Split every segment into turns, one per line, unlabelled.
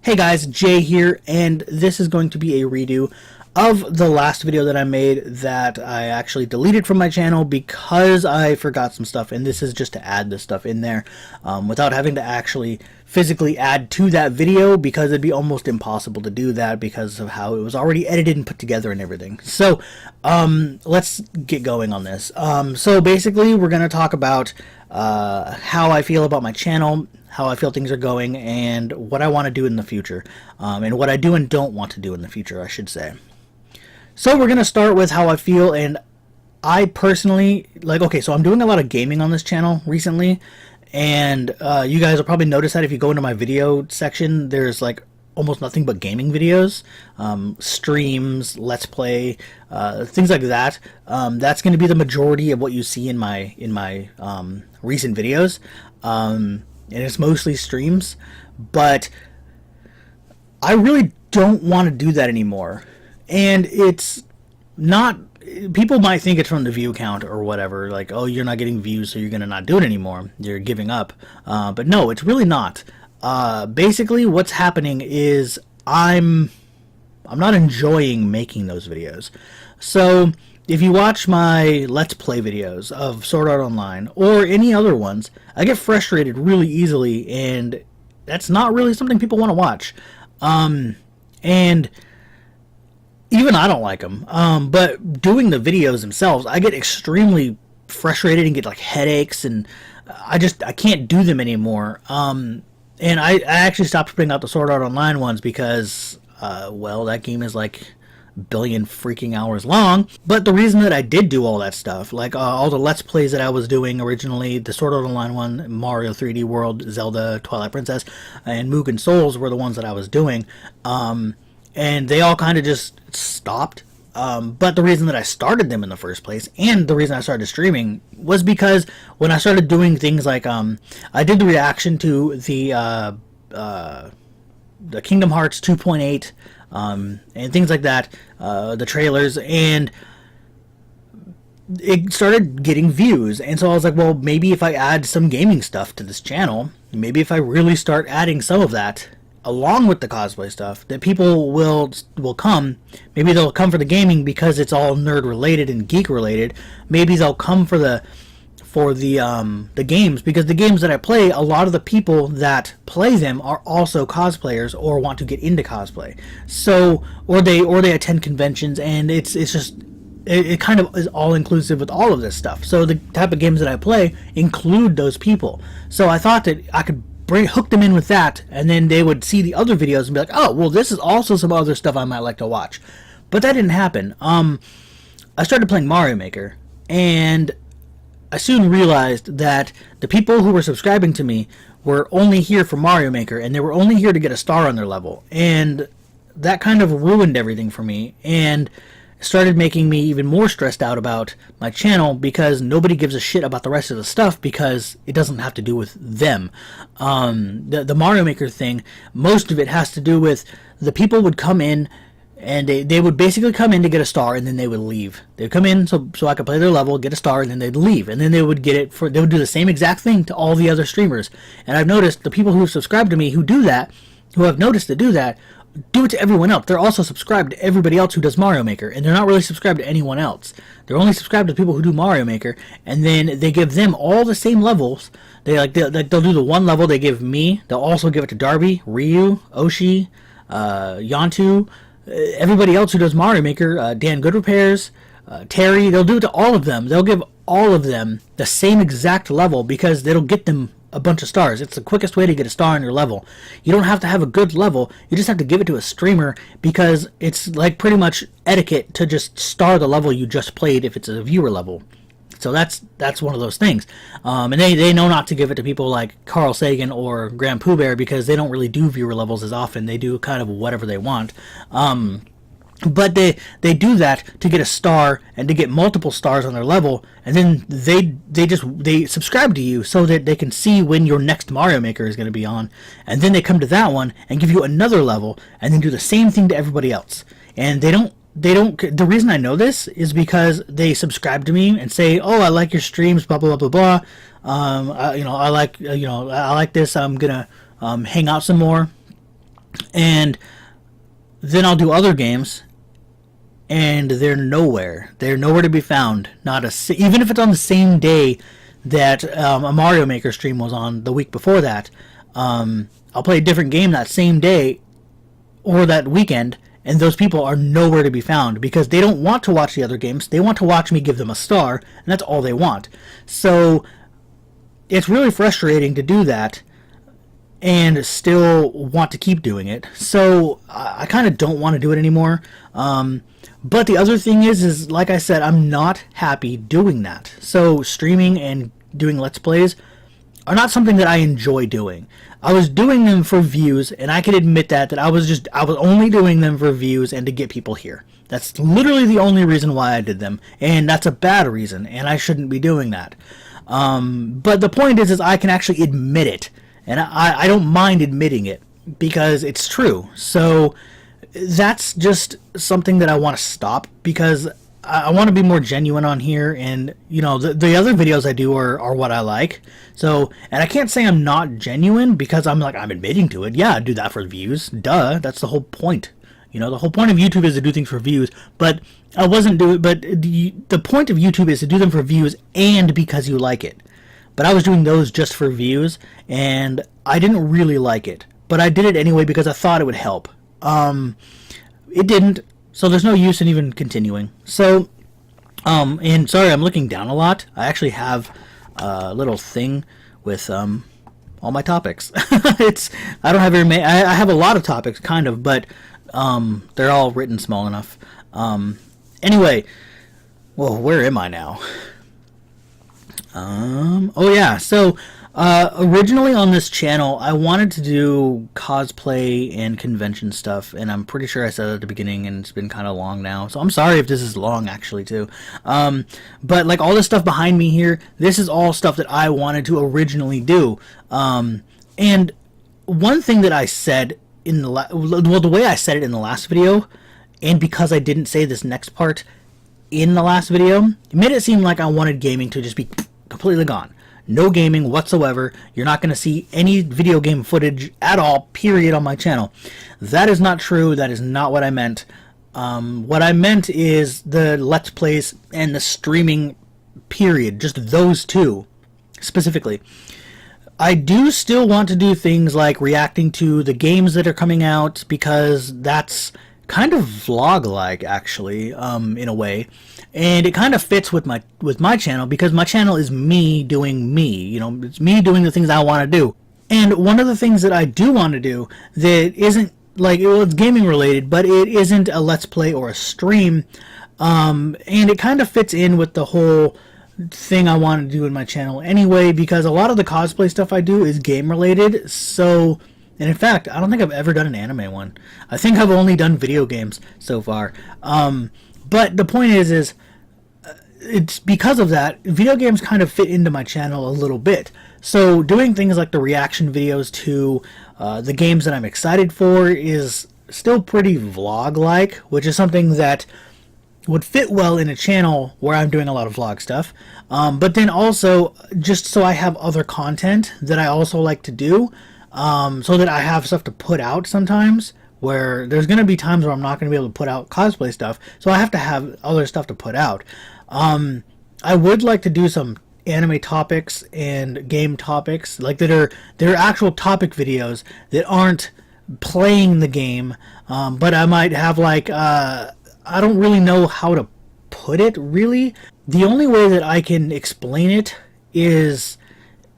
Hey guys, Jay here, and this is going to be a redo of the last video that I made that I actually deleted from my channel because I forgot some stuff, and this is just to add this stuff in there without having to actually physically add to that video, because it'd be almost impossible to do that because of how it was already edited and put together and everything. So let's get going on this. So basically we're going to talk about how I feel about my channel, how I feel things are going, and what I want to do in the future, and what I do and don't want to do in the future, I should say. So we're going to start with how I feel, and I personally, okay, so I'm doing a lot of gaming on this channel recently, and you guys will probably notice that if you go into my video section, there's almost nothing but gaming videos, streams, let's play, things like that. That's going to be the majority of what you see in my recent videos. And it's mostly streams, but I really don't want to do that anymore. And it's not, people might think it's from the view count or whatever, like, oh, you're not getting views, so you're going to not do it anymore, you're giving up. But no, it's really not. Basically what's happening is I'm not enjoying making those videos. So if you watch my Let's Play videos of Sword Art Online or any other ones, I get frustrated really easily, and that's not really something people want to watch. And even I don't like them. But doing the videos themselves, I get extremely frustrated and get headaches, and I can't do them anymore. And I actually stopped putting out the Sword Art Online ones because, well, that game is billion freaking hours long. But the reason that I did do all that stuff, all the Let's Plays that I was doing originally, the Sword Art Online one, Mario 3D World, Zelda, Twilight Princess, and Mugen Souls were the ones that I was doing, and they all kind of just stopped. But the reason that I started them in the first place, and the reason I started streaming, was because when I started doing things I did the reaction to the Kingdom Hearts 2.8, and things like that, the trailers, and it started getting views, and so I was like, well, maybe if I add some gaming stuff to this channel, maybe if I really start adding some of that along with the cosplay stuff, that people will come. Maybe they'll come for the gaming because it's all nerd related and geek related. Maybe they'll come for the games, because the games that I play, a lot of the people that play them are also cosplayers or want to get into cosplay. So, or they attend conventions, and it's just, it kind of is all inclusive with all of this stuff. So the type of games that I play include those people. So I thought that I could hook them in with that, and then they would see the other videos and be like, oh, well, this is also some other stuff I might like to watch. But that didn't happen. I started playing Mario Maker, and I soon realized that the people who were subscribing to me were only here for Mario Maker, and they were only here to get a star on their level. And that kind of ruined everything for me, and started making me even more stressed out about my channel, because nobody gives a shit about the rest of the stuff because it doesn't have to do with them. The Mario Maker thing, most of it has to do with the people would come in, and they would basically come in to get a star, and then they would leave. They'd come in so I could play their level, get a star, and then they'd leave. And then they would get it they would do the same exact thing to all the other streamers. And I've noticed the people who subscribe to me who do that, who have noticed to do that, do it to everyone else. They're also subscribed to everybody else who does Mario Maker, and they're not really subscribed to anyone else. They're only subscribed to people who do Mario Maker, and then they give them all the same levels. They'll do the one level they give me. They'll also give it to Darby, Ryu, Oshi, Yantu, everybody else who does Mario Maker, Dan Good Repairs, Terry. They'll do it to all of them. They'll give all of them the same exact level because it'll get them a bunch of stars. It's the quickest way to get a star on your level. You don't have to have a good level. You just have to give it to a streamer, because it's pretty much etiquette to just star the level you just played if it's a viewer level. So that's one of those things. And they know not to give it to people like Carl Sagan or Graham Pooh Bear, because they don't really do viewer levels as often. They do kind of whatever they want. But they do that to get a star and to get multiple stars on their level, and then they subscribe to you so that they can see when your next Mario Maker is going to be on, and then they come to that one and give you another level, and then do the same thing to everybody else. And they don't. The reason I know this is because they subscribe to me and say, "Oh, I like your streams, blah blah blah blah blah. I like this. I'm gonna hang out some more." And then I'll do other games, and they're nowhere. They're nowhere to be found. Even if it's on the same day that a Mario Maker stream was on the week before that. I'll play a different game that same day or that weekend, and those people are nowhere to be found because they don't want to watch the other games. They want to watch me give them a star, and that's all they want. So it's really frustrating to do that and still want to keep doing it. So I kind of don't want to do it anymore. But the other thing is like I said, I'm not happy doing that. So streaming and doing Let's Plays are not something that I enjoy doing. I was doing them for views, and I can admit that I was only doing them for views and to get people here. That's literally the only reason why I did them, and that's a bad reason, and I shouldn't be doing that. But the point is I can actually admit it, and I don't mind admitting it because it's true. So that's just something that I want to stop because I want to be more genuine on here, and the other videos I do are what I like. So, and I can't say I'm not genuine because I'm admitting to it. Yeah, I do that for views. Duh, that's the whole point. The whole point of YouTube is to do things for views, but I wasn't doing. But the point of YouTube is to do them for views and because you like it. But I was doing those just for views, and I didn't really like it. But I did it anyway because I thought it would help. It didn't. So there's no use in even continuing. So, and sorry, I'm looking down a lot. I actually have a little thing with all my topics. I don't have very many. I have a lot of topics, kind of, but they're all written small enough. Anyway, well, where am I now? Oh yeah, so originally on this channel, I wanted to do cosplay and convention stuff, and I'm pretty sure I said it at the beginning, and it's been kind of long now, so I'm sorry if this is long, actually, too. But, like, all this stuff behind me here, this is all stuff that I wanted to originally do. And one thing that I said in the way I said it in the last video, and because I didn't say this next part in the last video, it made it seem like I wanted gaming to just be completely gone. No gaming whatsoever. You're not going to see any video game footage at all, period, on my channel. That is not true. That is not what I meant. What I meant is the Let's Plays and the streaming, period. Just those two, specifically. I do still want to do things like reacting to the games that are coming out, because that's kind of vlog-like, actually, in a way. And it kind of fits with my channel, because my channel is me doing me. It's me doing the things I want to do. And one of the things that I do want to do that isn't, it's gaming related, but it isn't a Let's Play or a stream, and it kind of fits in with the whole thing I want to do in my channel anyway, because a lot of the cosplay stuff I do is game related, so... And in fact, I don't think I've ever done an anime one. I think I've only done video games so far. But the point is it's because of that, video games kind of fit into my channel a little bit. So doing things like the reaction videos to the games that I'm excited for is still pretty vlog-like, which is something that would fit well in a channel where I'm doing a lot of vlog stuff. But then also, just so I have other content that I also like to do, so that I have stuff to put out sometimes, where there's going to be times where I'm not going to be able to put out cosplay stuff, so I have to have other stuff to put out. I would like to do some anime topics and game topics, like that are actual topic videos that aren't playing the game, but I might have I don't really know how to put it, really. The only way that I can explain it is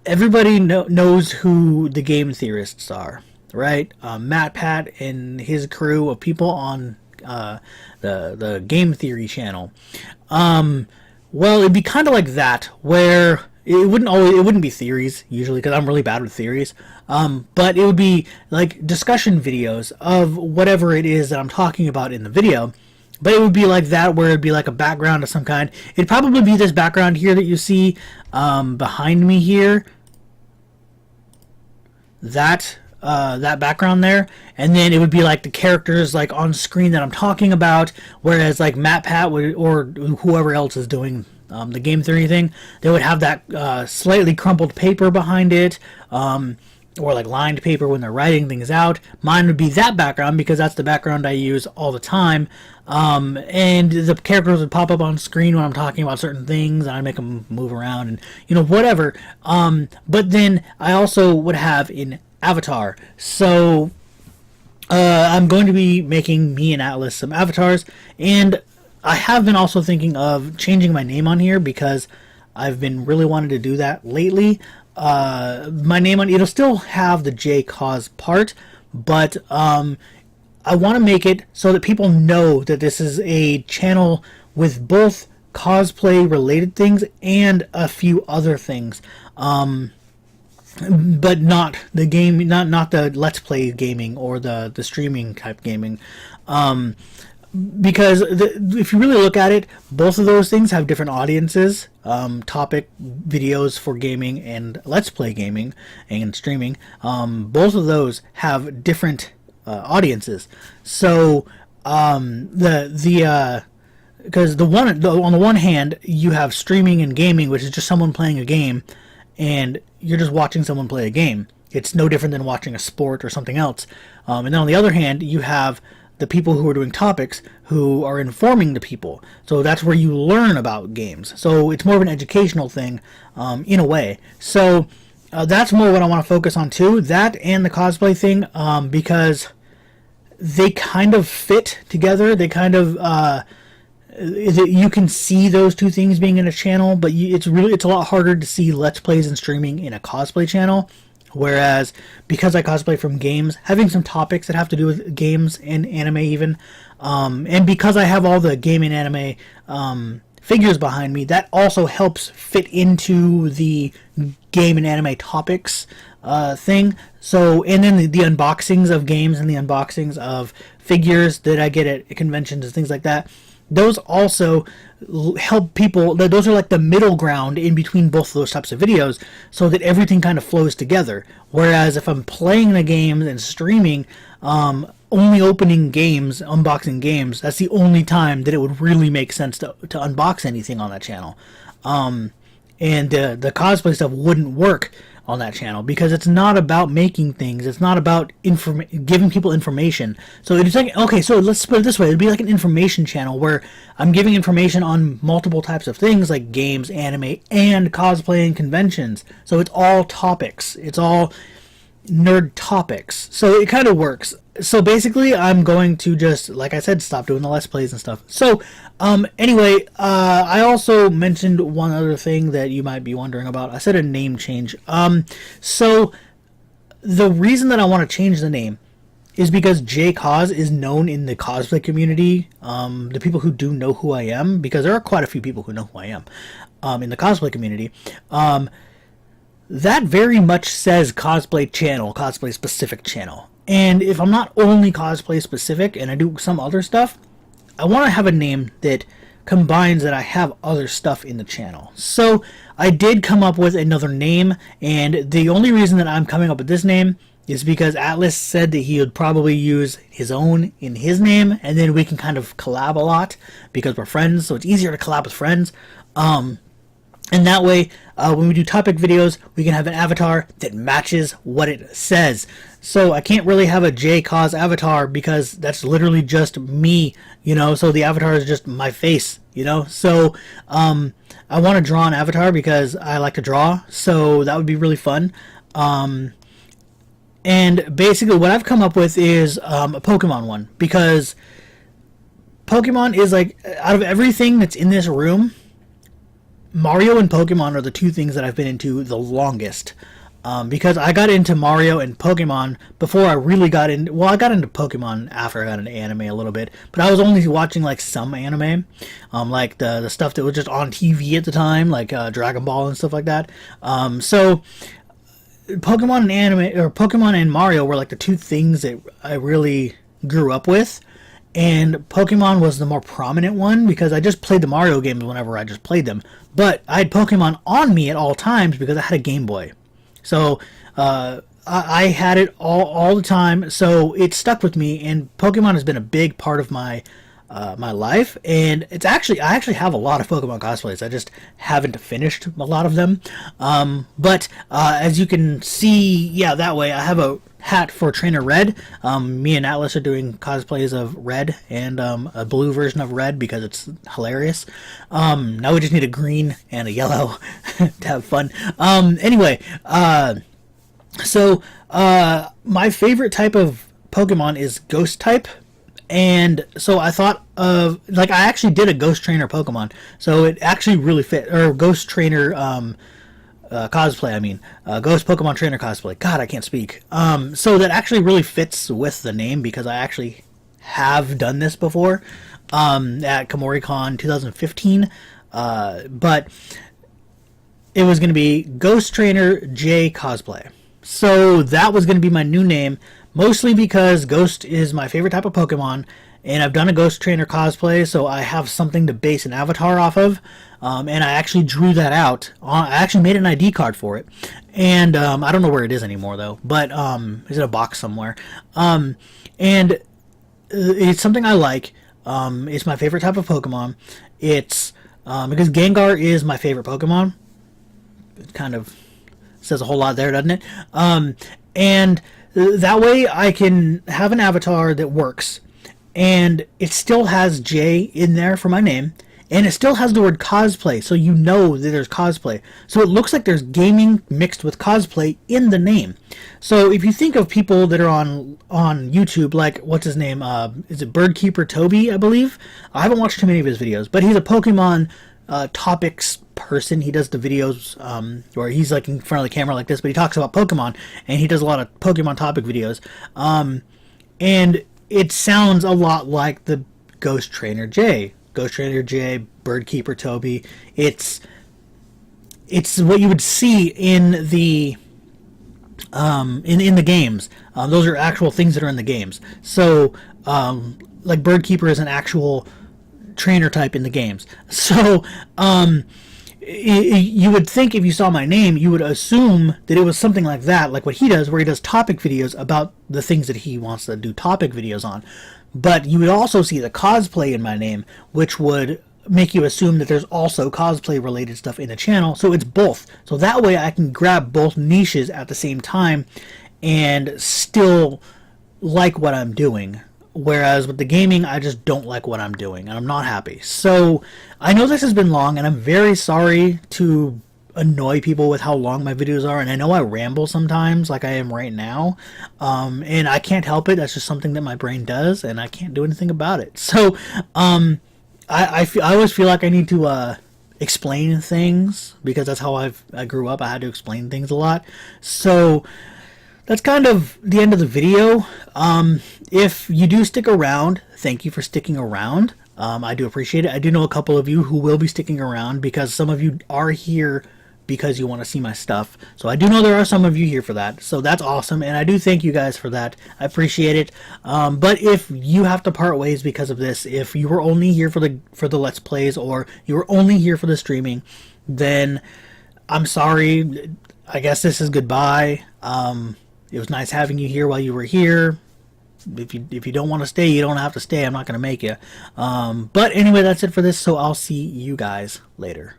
everybody knows who the game theorists are, right? Matt Pat and his crew of people on the Game Theory channel. Well, it'd be kind of like that, where it wouldn't be theories usually, because I'm really bad with theories. But it would be like discussion videos of whatever it is that I'm talking about in the video. But it would be like that, where it'd be like a background of some kind. It'd probably be this background here that you see behind me here. That background there, and then it would be like the characters like on screen that I'm talking about, whereas like Matt Pat would, or whoever else is doing the game theory thing, they would have that slightly crumpled paper behind it. or like lined paper when they're writing things out. Mine would be that background because that's the background I use all the time. And the characters would pop up on screen when I'm talking about certain things, and I make them move around and whatever. But then I also would have an avatar. So I'm going to be making me and Atlas some avatars, and I have been also thinking of changing my name on here because I've been really wanting to do that lately. My name on it'll still have the JCause part, but I want to make it so that people know that this is a channel with both cosplay related things and a few other things. But not the game, not the let's play gaming or the streaming type gaming. Because if you really look at it, both of those things have different audiences. Topic videos for gaming and let's play gaming and streaming. Both of those have different audiences. So because on the one hand you have streaming and gaming, which is just someone playing a game, and you're just watching someone play a game. It's no different than watching a sport or something else. And then on the other hand, you have the people who are doing topics who are informing the people. So that's where you learn about games. So it's more of an educational thing in a way. So that's more what I want to focus on too. That and the cosplay thing, because they kind of fit together. They kind of you can see those two things being in a channel, but it's a lot harder to see let's plays and streaming in a cosplay channel. Whereas because I cosplay from games, having some topics that have to do with games and anime even, and because I have all the game and anime figures behind me, that also helps fit into the game and anime topics thing. So, and then the unboxings of games and the unboxings of figures that I get at conventions and things like that, those also help people. Those are like the middle ground in between both of those types of videos, so that everything kind of flows together. Whereas if I'm playing the games and streaming, only opening games, unboxing games, that's the only time that it would really make sense to unbox anything on that channel. And the cosplay stuff wouldn't work on that channel because it's not about making things. It's not about giving people information. So it's like, okay, so let's put it this way. It'd be like an information channel where I'm giving information on multiple types of things like games, anime, and cosplay and conventions. So it's all topics. It's all nerd topics. So it kind of works. So basically, I'm going to just, like I said, stop doing the Let's Plays and stuff. So, anyway, I also mentioned one other thing that you might be wondering about. I said a name change. So the reason that I want to change the name is because JCause is known in the cosplay community. The people who do know who I am, because there are quite a few people who know who I am in the cosplay community. That very much says cosplay channel, cosplay specific channel. And if I'm not only cosplay specific and I do some other stuff, I want to have a name that combines that I have other stuff in the channel. So I did come up with another name, and the only reason that I'm coming up with this name is because Atlas said that he would probably use his own in his name, and then we can kind of collab a lot because we're friends, so it's easier to collab with friends. And that way, when we do topic videos, we can have an avatar that matches what it says. So I can't really have a JCause avatar because that's literally just me, so the avatar is just my face, So I want to draw an avatar because I like to draw, so that would be really fun. And basically what I've come up with is a Pokemon one, because Pokemon is like, out of everything that's in this room, Mario and Pokemon are the two things that I've been into the longest. Because I got into Mario and Pokemon before I really got into... Well, I got into Pokemon after I got into anime a little bit. But I was only watching, like, some anime. Like the stuff that was just on TV at the time. Like Dragon Ball and stuff like that. So Pokemon and anime... Or Pokemon and Mario were, like, the two things that I really grew up with. And Pokemon was the more prominent one because I just played the Mario games whenever I just played them. But I had Pokemon on me at all times because I had a Game Boy. So I had it all the time, so it stuck with me, and Pokemon has been a big part of my my life, and I actually have a lot of Pokemon cosplays. I just haven't finished a lot of them. But as you can see, yeah, that way I have a hat for Trainer Red. Me and Atlas are doing cosplays of Red and a blue version of Red because it's hilarious. Now we just need a green and a yellow to have fun. Anyway, so my favorite type of Pokemon is Ghost type. And so I thought of, like, I actually did a Ghost Trainer Pokemon, so it actually really fit, or Ghost Trainer cosplay, I mean, Ghost Pokemon Trainer cosplay. God, I can't speak. So that actually really fits with the name because I actually have done this before at KomoriCon 2015, but it was going to be Ghost Trainer J cosplay. So that was going to be my new name. Mostly because Ghost is my favorite type of Pokemon, and I've done a Ghost Trainer cosplay, so I have something to base an avatar off of, and I actually drew that out. I actually made an ID card for it, and I don't know where it is anymore, though, but it's in a box somewhere. And it's something I like. It's my favorite type of Pokemon. It's because Gengar is my favorite Pokemon. It kind of says a whole lot there, doesn't it? And that way I can have an avatar that works, and it still has J in there for my name, and it still has the word cosplay, so you know that there's cosplay. So it looks like there's gaming mixed with cosplay in the name. So if you think of people that are on YouTube, like, what's his name? Is it Birdkeeper Toby, I believe? I haven't watched too many of his videos, but he's a Pokemon topics person. He does the videos where he's like in front of the camera like this, but he talks about Pokemon, and he does a lot of Pokemon topic videos, and it sounds a lot like the Ghost Trainer J, Birdkeeper Toby. It's what you would see in the in the games. Those are actual things that are in the games. So like Birdkeeper is an actual trainer type in the games. So you would think if you saw my name, you would assume that it was something like that, like what he does, where he does topic videos about the things that he wants to do topic videos on. But you would also see the cosplay in my name, which would make you assume that there's also cosplay related stuff in the channel. So it's both. So that way I can grab both niches at the same time and still like what I'm doing. Whereas with the gaming, I just don't like what I'm doing, and I'm not happy. So I know this has been long, and I'm very sorry to annoy people with how long my videos are, and I know I ramble sometimes, like I am right now, and I can't help it. That's just something that my brain does, and I can't do anything about it. So I always feel like I need to explain things, because that's how I grew up. I had to explain things a lot. So that's kind of the end of the video. If you do stick around, thank you for sticking around. I do appreciate it. I do know a couple of you who will be sticking around, because some of you are here because you want to see my stuff. So I do know there are some of you here for that. So that's awesome, and I do thank you guys for that. I appreciate it. But if you have to part ways because of this, if you were only here for the Let's Plays, or you were only here for the streaming, then I'm sorry. I guess this is goodbye. It was nice having you here while you were here. If you don't want to stay, you don't have to stay. I'm not going to make you. But anyway, that's it for this, so I'll see you guys later.